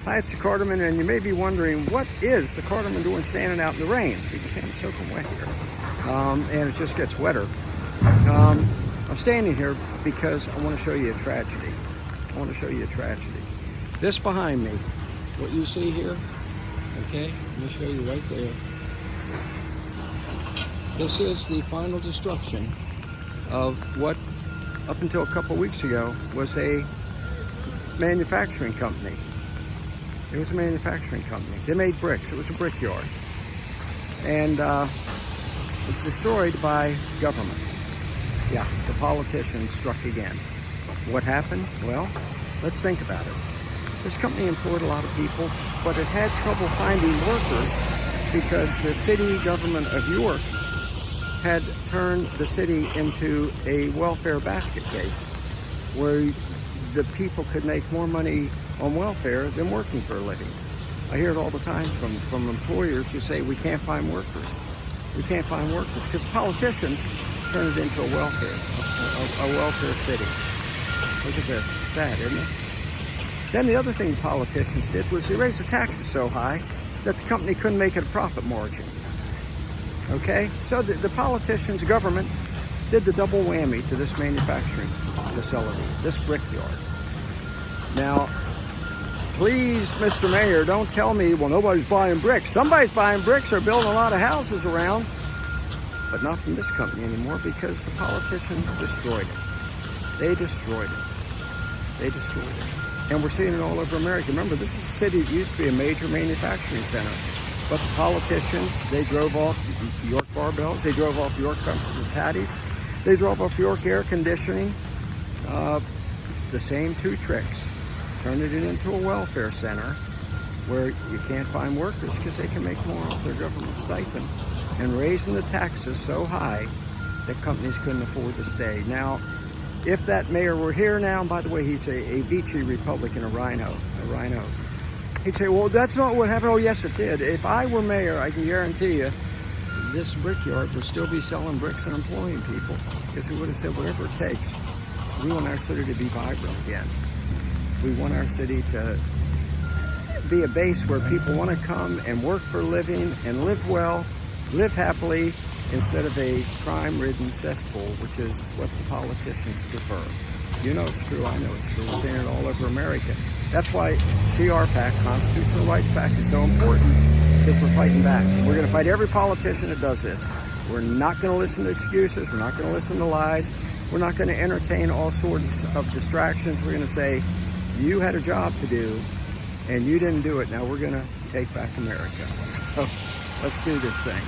Hi, it's the Carterman, and you may be wondering, what is the Carterman doing standing out in the rain? You can see I'm soaking wet here, and it just gets wetter. I'm standing here because I want to show you a tragedy. I want to show you a tragedy. This behind me, what you see here, okay, let me show you right there. This is the final destruction of what, up until a couple weeks ago, was a manufacturing company. It was a manufacturing company. They made bricks. It was a brickyard. And it's destroyed by government. Yeah, the politicians struck again. What happened? Well, let's think about it. This company employed a lot of people, but it had trouble finding workers because the city government of York had turned the city into a welfare basket case where the people could make more money on welfare than working for a living. I hear it all the time from employers who say we can't find workers. We can't find workers because politicians turned it into a welfare city. Look at this. It's sad, isn't it? Then the other thing the politicians did was they raised the taxes so high that the company couldn't make it a profit margin. Okay? So the politicians, government, did the double whammy to this manufacturing facility, this brickyard. Now, please, Mr. Mayor, don't tell me, well, nobody's buying bricks. Somebody's buying bricks. They're building a lot of houses around, but not from this company anymore because the politicians destroyed it. They destroyed it. They destroyed it. And we're seeing it all over America. Remember, this is a city that used to be a major manufacturing center. But the politicians, they drove off York barbells. They drove off York comfortable patties. They drove off York air conditioning. The same two tricks. Turned it into a welfare center where you can't find workers because they can make more off their government stipend, and raising the taxes so high that companies couldn't afford to stay. Now, if that mayor were here now, and by the way, he's a Vichy Republican, a rhino. He'd say, well, that's not what happened. Oh, yes, it did. If I were mayor, I can guarantee you, this brickyard would still be selling bricks and employing people because we would have said whatever it takes. We want our city to be vibrant again. We want our city to be a base where people want to come and work for a living and live well, live happily, instead of a crime-ridden cesspool, which is what the politicians prefer. You know it's true, I know it's true. We're seeing it all over America. That's why CRPAC, Constitutional Rights PAC, is so important, because we're fighting back. We're going to fight every politician that does this. We're not going to listen to excuses. We're not going to listen to lies. We're not going to entertain all sorts of distractions. We're going to say, you had a job to do, and you didn't do it. Now we're going to take back America. So let's do this thing.